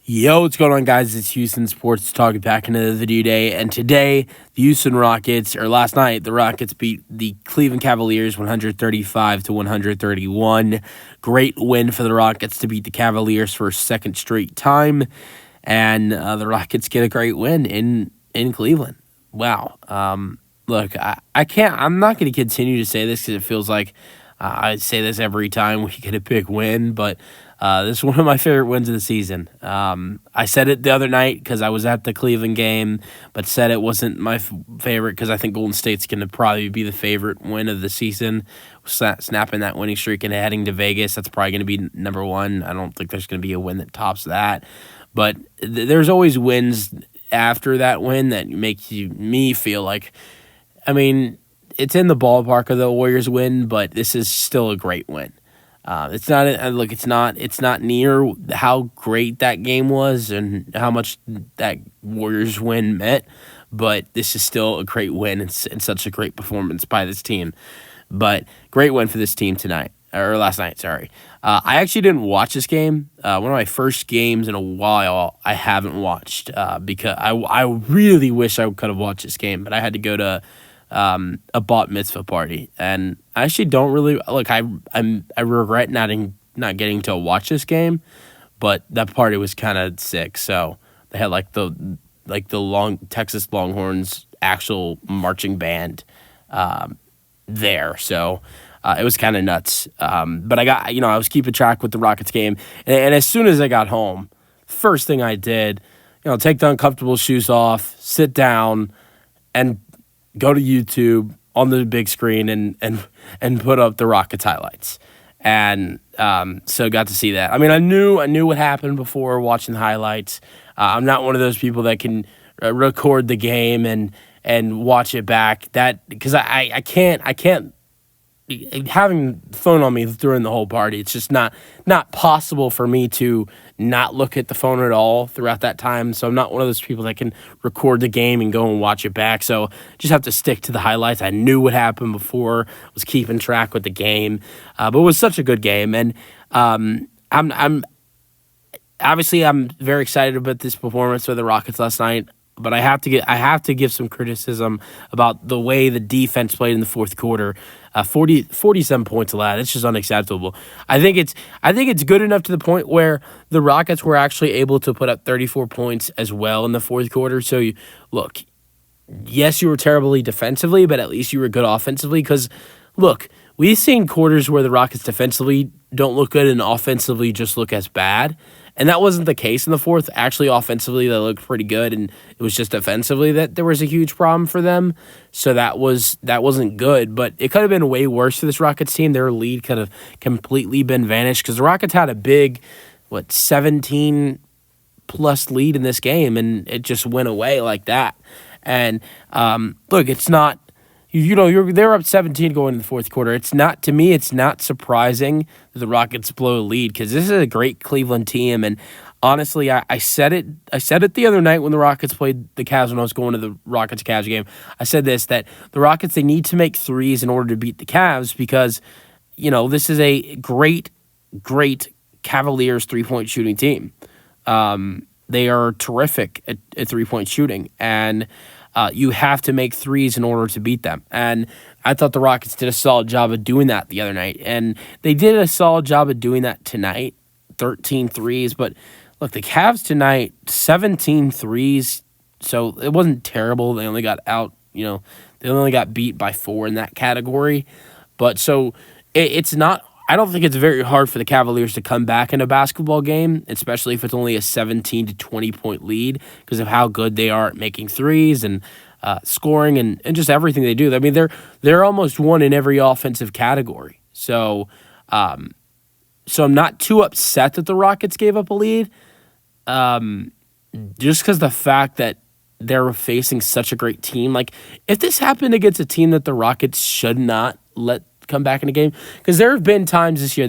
Yo, what's going on, guys? It's Houston Sports Talk back into the video day. And today, the Houston Rockets, or last night, the Rockets beat the Cleveland Cavaliers 135 to 131. Great win for the Rockets to beat the Cavaliers for a second straight time. And the Rockets get a great win in Cleveland. Wow. Look, I'm not going to continue to say this because it feels like I say this every time we get a big win, but this is one of my favorite wins of the season. I said it the other night because I was at the Cleveland game, but said it wasn't my favorite because I think Golden State's going to probably be the favorite win of the season. Snapping that winning streak and heading to Vegas, that's probably going to be number one. I don't think there's going to be a win that tops that. But there's always wins after that win that make me feel like, I mean, it's in the ballpark of the Warriors win, but this is still a great win. It's not near how great that game was and how much that Warriors win meant, but this is still a great win and such a great performance by this team. But great win for this team tonight, or last night, sorry. I actually didn't watch this game. One of my first games in a while I haven't watched because I really wish I could have watched this game, but I had to go to a bat mitzvah party, and I actually don't really look. I regret not getting to watch this game, but that party was kind of sick. So they had the Texas Longhorns actual marching band there. So it was kind of nuts. But I was keeping track with the Rockets game, and as soon as I got home, first thing I did, take the uncomfortable shoes off, sit down, and go to YouTube on the big screen and put up the Rockets highlights. And so got to see that. I mean, I knew what happened before watching the highlights. I'm not one of those people that can record the game and watch it back. That because I can't having the phone on me during the whole party. It's just not possible for me to not look at the phone at all throughout that time. So I'm not one of those people that can record the game and go and watch it back. So just have to stick to the highlights. I knew what happened before, was keeping track with the game, but it was such a good game. And I'm very excited about this performance for the Rockets last night. But I have to give some criticism about the way the defense played in the fourth quarter. 47 points allowed. It's just unacceptable. I think it's good enough to the point where the Rockets were actually able to put up 34 points as well in the fourth quarter. So look, yes, you were terribly defensively, but at least you were good offensively. Because look, we've seen quarters where the Rockets defensively don't look good and offensively just look as bad. And that wasn't the case in the fourth. Actually, offensively, they looked pretty good, and it was just defensively that there was a huge problem for them. So that wasn't good, but it could have been way worse for this Rockets team. Their lead could have completely been vanished because the Rockets had a big, 17-plus lead in this game, and it just went away like that. And look, it's not. They're up 17 going into the fourth quarter. It's not surprising that the Rockets blow a lead because this is a great Cleveland team. And honestly, I said it the other night when the Rockets played the Cavs when I was going to the Rockets-Cavs game. I said that the Rockets, they need to make threes in order to beat the Cavs because, this is a great, great Cavaliers three-point shooting team. They are terrific at three-point shooting, and you have to make threes in order to beat them. And I thought the Rockets did a solid job of doing that the other night. And they did a solid job of doing that tonight, 13 threes. But look, the Cavs tonight, 17 threes. So it wasn't terrible. They only got they only got beat by 4 in that category. But so it's not, I don't think it's very hard for the Cavaliers to come back in a basketball game, especially if it's only a 17 to 20 point lead because of how good they are at making threes and scoring and just everything they do. I mean, they're almost one in every offensive category. So I'm not too upset that the Rockets gave up a lead, just because the fact that they're facing such a great team. Like, if this happened against a team that the Rockets should not let come back in a game, because there have been games this year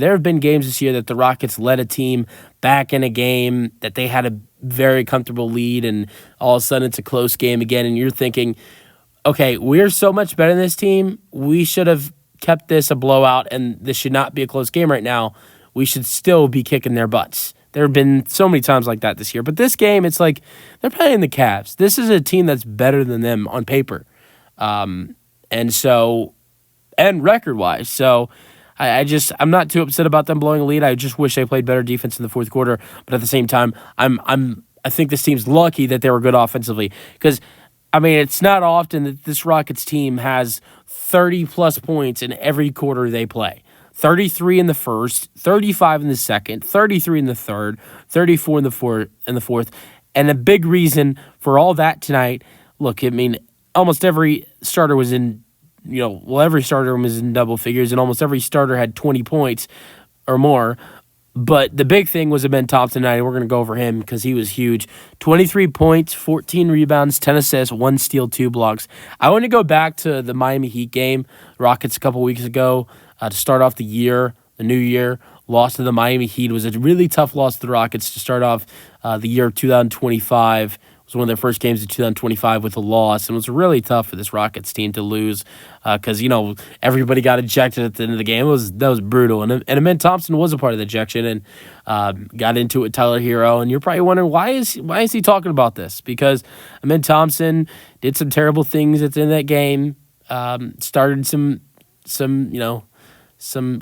that the Rockets led a team back in a game that they had a very comfortable lead, and all of a sudden it's a close game again, and you're thinking, okay, we're so much better than this team, we should have kept this a blowout, and this should not be a close game right now. We should still be kicking their butts. There have been so many times like that this year. But this game, it's like they're playing the Cavs. This is a team that's better than them on paper. And record-wise. So I'm not too upset about them blowing a lead. I just wish they played better defense in the fourth quarter. But at the same time, I think this team's lucky that they were good offensively. Because, I mean, it's not often that this Rockets team has 30-plus points in every quarter they play. 33 in the first, 35 in the second, 33 in the third, 34 in the fourth. And a big reason for all that tonight, look, I mean, almost every starter was in, every starter was in double figures, and almost every starter had 20 points or more. But the big thing was Amen Thompson tonight, and we're going to go over him because he was huge. 23 points, 14 rebounds, 10 assists, 1 steal, 2 blocks. I want to go back to the Miami Heat game, Rockets a couple weeks ago, to start off the new year. Loss to the Miami Heat. It was a really tough loss to the Rockets to start off the year of 2025. It was one of their first games of 2025 with a loss, and it was really tough for this Rockets team to lose because, everybody got ejected at the end of the game. That was brutal, and Amen Thompson was a part of the ejection and got into it with Tyler Hero, and you're probably wondering, why is he talking about this? Because Amen Thompson did some terrible things at the end of that game, started some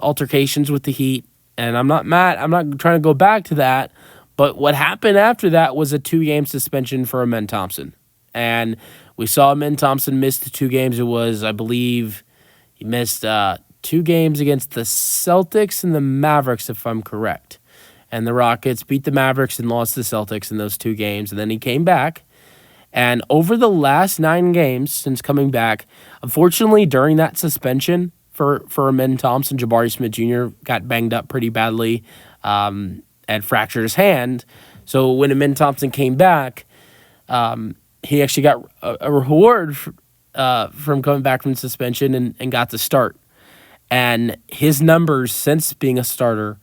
altercations with the Heat, and I'm not mad. I'm not trying to go back to that. But what happened after that was a 2-game suspension for Amen Thompson. And we saw Amen Thompson miss the 2 games. It was, I believe, he missed 2 games against the Celtics and the Mavericks, if I'm correct. And the Rockets beat the Mavericks and lost to the Celtics in those 2 games. And then he came back. And over the last 9 games since coming back, unfortunately, during that suspension for Amen Thompson, Jabari Smith Jr. got banged up pretty badly. And fractured his hand. So when Amen Thompson came back, he actually got a reward from coming back from suspension and got to start. And his numbers since being a starter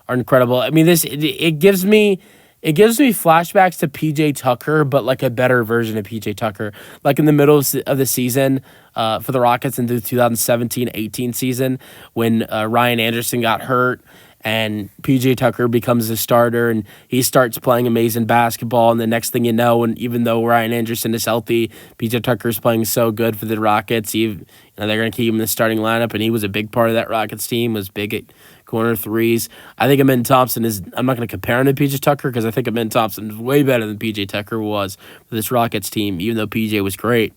are incredible. I mean, it gives me flashbacks to PJ Tucker, but like a better version of PJ Tucker. Like in the middle of the season for the Rockets in the 2017-18 season when Ryan Anderson got hurt. And PJ Tucker becomes a starter, and he starts playing amazing basketball. And the next thing you know, and even though Ryan Anderson is healthy, PJ Tucker is playing so good for the Rockets. They're going to keep him in the starting lineup, and he was a big part of that Rockets team. Was big at corner threes. I think Amen Thompson is. I'm not going to compare him to PJ Tucker because I think Amen Thompson is way better than PJ Tucker was for this Rockets team, even though PJ was great.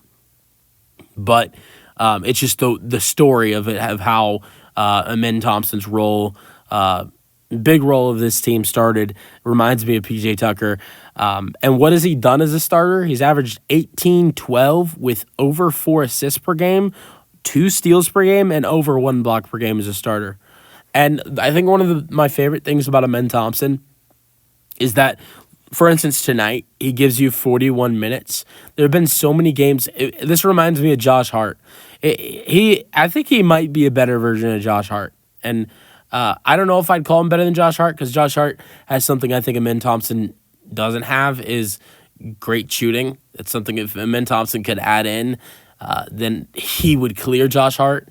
But it's just the story of how Amen Thompson's role. Big role of this team started. Reminds me of PJ Tucker. And what has he done as a starter? He's averaged 18-12 with over 4 assists per game, 2 steals per game, and over 1 block per game as a starter. And I think one of my favorite things about Amen Thompson is that, for instance, tonight, he gives you 41 minutes. There have been so many games. This reminds me of Josh Hart. I think he might be a better version of Josh Hart. And I don't know if I'd call him better than Josh Hart because Josh Hart has something I think Amen Thompson doesn't have is great shooting. It's something if Amen Thompson could add in, then he would clear Josh Hart.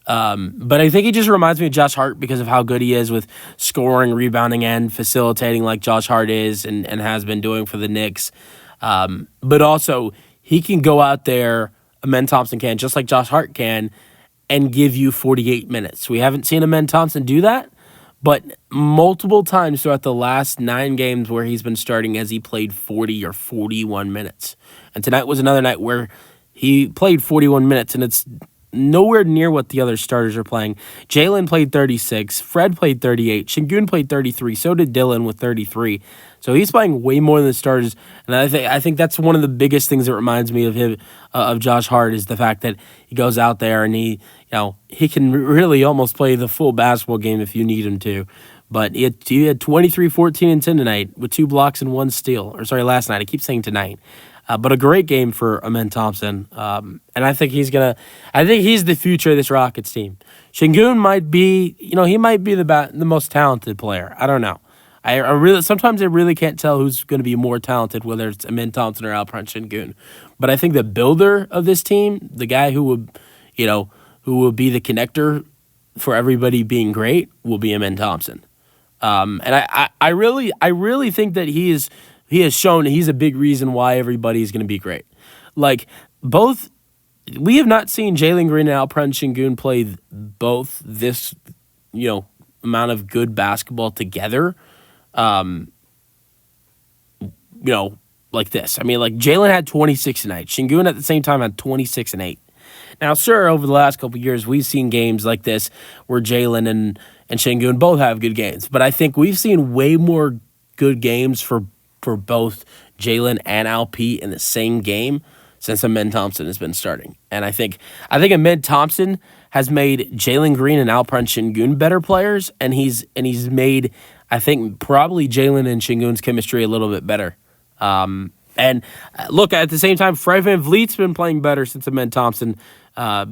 But I think he just reminds me of Josh Hart because of how good he is with scoring, rebounding, and facilitating like Josh Hart is and has been doing for the Knicks. But also, he can go out there, Amen Thompson can, just like Josh Hart can, and give you 48 minutes. We haven't seen Amen Thompson do that, but multiple times throughout the last 9 games where he's been starting has he played 40 or 41 minutes. And tonight was another night where he played 41 minutes, and it's nowhere near what the other starters are playing. Jalen played 36. Fred played 38. Şengün played 33. So did Dylan with 33. So he's playing way more than the starters, and I think that's one of the biggest things that reminds me of him, of Josh Hart, is the fact that he goes out there and he can really almost play the full basketball game if you need him to. But he had 23, 14, and 10 tonight with 2 blocks and 1 steal. Or sorry, last night. I keep saying tonight. But a great game for Amen Thompson. And I think he's the future of this Rockets team. Şengün might be, he might be the most talented player. I don't know. Sometimes I really can't tell who's going to be more talented, whether it's Amen Thompson or Alperen Şengün. But I think the builder of this team, the guy who will be the connector for everybody being great, will be Amen Thompson. And I really think that he has shown he's a big reason why everybody's going to be great. Like both, we have not seen Jalen Green and Alperen Şengün play both this amount of good basketball together. Like this. I mean, like Jalen had 26 tonight. Şengün at the same time had 26 and 8. Now, sure, over the last couple of years, we've seen games like this where Jalen and Şengün both have good games. But I think we've seen way more good games for both Jalen and Alp in the same game since Amen Thompson has been starting. And I think Amen Thompson has made Jalen Green and Alperen Şengün better players, and he's made, I think, probably Jalen and Şengün's chemistry a little bit better. And look, at the same time, Fred VanVleet's been playing better since Amen Thompson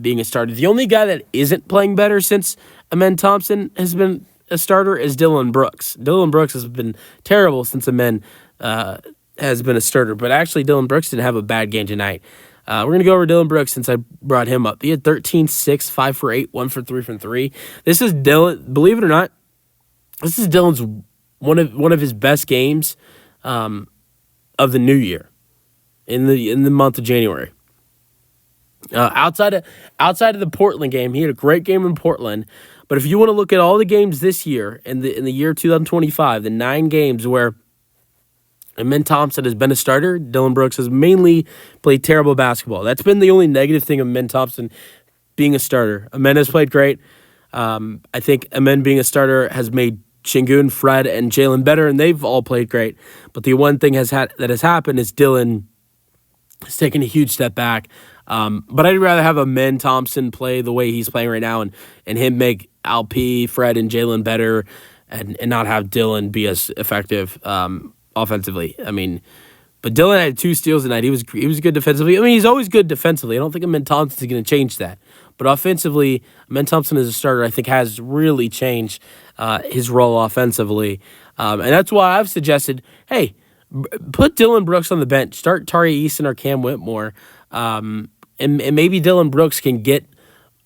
being a starter. The only guy that isn't playing better since Amen Thompson has been a starter is Dillon Brooks. Dillon Brooks has been terrible since Amen has been a starter. But actually, Dillon Brooks didn't have a bad game tonight. We're going to go over Dillon Brooks since I brought him up. He had 13, 6, 5 for 8, 1 for 3 from 3. This is Dillon, believe it or not, this is Dillon's one of his best games of the new year in the month of January. Outside of the Portland game, he had a great game in Portland. But if you want to look at all the games this year in the year 2025, the 9 games where Amen Thompson has been a starter, Dillon Brooks has mainly played terrible basketball. That's been the only negative thing of Amen Thompson being a starter. Amen has played great. I think Amen being a starter has made Şengün, Fred, and Jalen better, and they've all played great. But the one thing that has happened is Dillon has taken a huge step back. But I'd rather have Amen Thompson play the way he's playing right now and him make Alp, Fred, and Jalen better and not have Dillon be as effective offensively. I mean, but Dillon had 2 steals tonight. He was good defensively. I mean, he's always good defensively. I don't think Amen Thompson is going to change that. But offensively, Amen Thompson as a starter, I think, has really changed his role offensively. And that's why I've suggested, hey, put Dillon Brooks on the bench. Start Tari Eason or Cam Whitmore. And maybe Dillon Brooks can get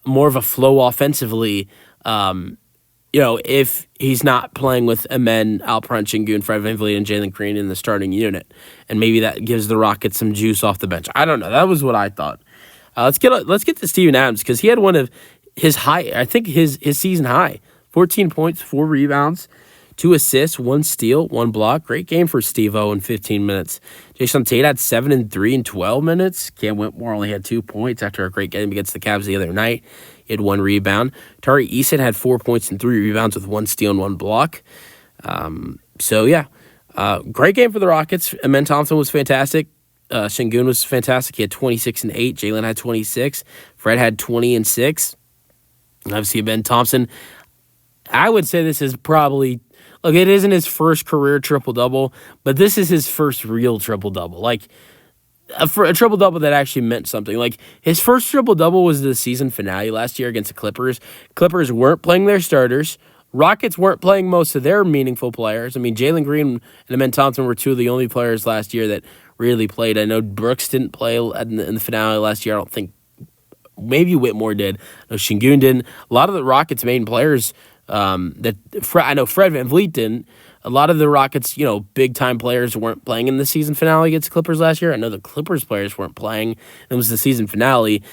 more of a flow offensively, if he's not playing with Amen, Alperen Şengün, Fred VanVleet, and Jalen Green in the starting unit. And maybe that gives the Rockets some juice off the bench. I don't know. That was what I thought. Let's get to Steven Adams because he had one of his high, I think his season high, 14 points, 4 rebounds, 2 assists, 1 steal, 1 block. Great game for Steve-O in 15 minutes. Jason Tate had 7 and 3 in 12 minutes. Cam Whitmore only had 2 points after a great game against the Cavs the other night. He had 1 rebound. Tari Eason had 4 points and 3 rebounds with 1 steal and 1 block. Great game for the Rockets. Amen Thompson was fantastic. Şengün was fantastic. He had 26 and 8. Jalen had 26. Fred had 20 and 6. And obviously, Amen Thompson, I would say this is probably, look, it isn't his first career triple-double, but this is his first real triple-double. Like, a triple-double that actually meant something. Like, his first triple-double was the season finale last year against the Clippers. Clippers weren't playing their starters. Rockets weren't playing most of their meaningful players. I mean, Jalen Green and Amen Thompson were 2 of the only players last year that really played. I know Brooks didn't play in the finale last year. I don't think, maybe Whitmore did. No, Şengün didn't. A lot of the Rockets' main players I know Fred VanVleet didn't. A lot of the Rockets, big-time players weren't playing in the season finale against the Clippers last year. I know the Clippers players weren't playing. It was the season finale.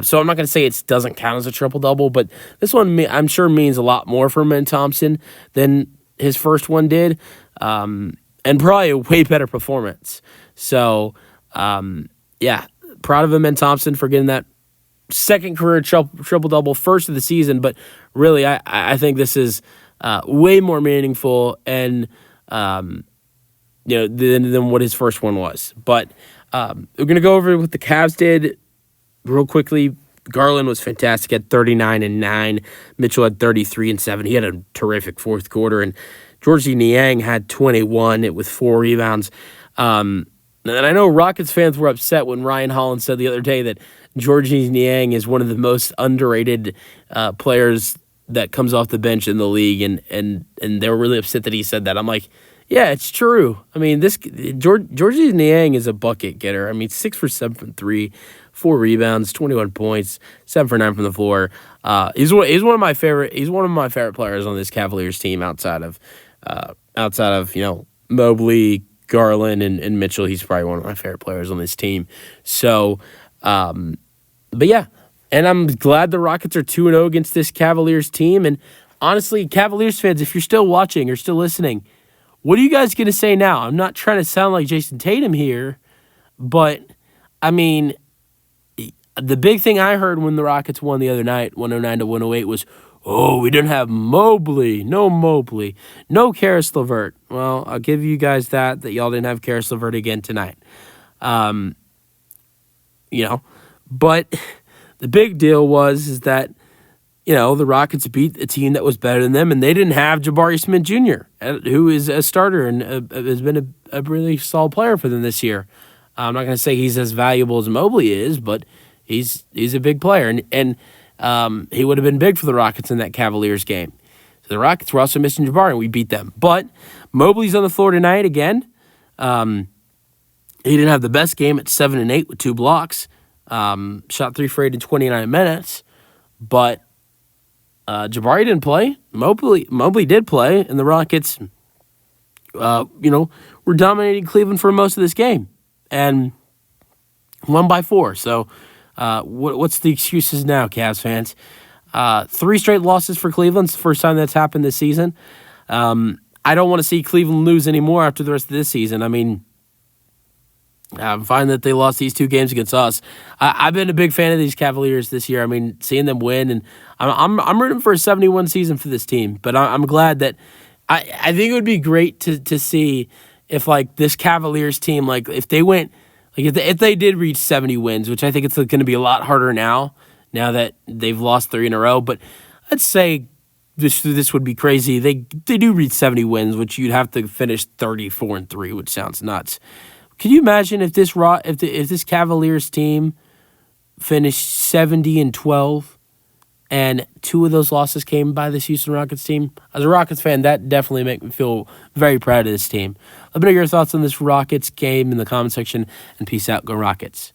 So I'm not going to say it doesn't count as a triple-double, but this one I'm sure means a lot more for Amen Thompson than his first one did, and probably a way better performance. So, proud of Amen Thompson for getting that second career triple-double, first of the season, but really I think this is way more meaningful and than what his first one was. But we're going to go over what the Cavs did real quickly. Garland was fantastic at 39 and 9. Mitchell had 33 and 7. He had a terrific fourth quarter, and Georgie Niang had 21 with 4 rebounds. And I know Rockets fans were upset when Ryan Holland said the other day that Georgie Niang is one of the most underrated players that comes off the bench in the league, and they were really upset that he said that. I'm like, yeah, it's true. I mean, Georgie Niang is a bucket getter. I mean, 6 for 7 from 3, 4 rebounds, 21 points, 7 for 9 from the floor. He's one of my favorite. He's one of my favorite players on this Cavaliers team outside of Outside of, Mobley, Garland, and Mitchell, he's probably one of my favorite players on this team. So, but yeah, and I'm glad the Rockets are 2-0 against this Cavaliers team. And honestly, Cavaliers fans, if you're still watching or still listening, what are you guys going to say now? I'm not trying to sound like Jason Tatum here, but, I mean, the big thing I heard when the Rockets won the other night, 109-108, was, oh, we didn't have Mobley, no Karis LeVert. Well, I'll give you guys that y'all didn't have Karis LeVert again tonight. But the big deal is that, the Rockets beat a team that was better than them, and they didn't have Jabari Smith Jr., who is a starter and has been a really solid player for them this year. I'm not going to say he's as valuable as Mobley is, but he's a big player, and he would have been big for the Rockets in that Cavaliers game. So the Rockets were also missing Jabari, and we beat them. But Mobley's on the floor tonight again. He didn't have the best game at 7 and 8 with 2 blocks. Shot 3 for 8 in 29 minutes, but Jabari didn't play. Mobley did play, and the Rockets, were dominating Cleveland for most of this game and won by 4. So, what's the excuses now, Cavs fans? 3 straight losses for Cleveland. It's the first time that's happened this season. I don't want to see Cleveland lose anymore after the rest of this season. I mean, I'm fine that they lost these 2 games against us. I've been a big fan of these Cavaliers this year. I mean, seeing them win, and I'm rooting for a 71 season for this team. But I'm glad that I think it would be great to see if this Cavaliers team, if they went, if they did reach 70 wins, which I think it's going to be a lot harder now that they've lost 3 in a row. But let's say this would be crazy. They do reach 70 wins, which you'd have to finish 34-3, which sounds nuts. Can you imagine if this Cavaliers team finished 70-12, and 2 of those losses came by this Houston Rockets team? As a Rockets fan, that definitely makes me feel very proud of this team. Let me know your thoughts on this Rockets game in the comment section, and peace out. Go Rockets.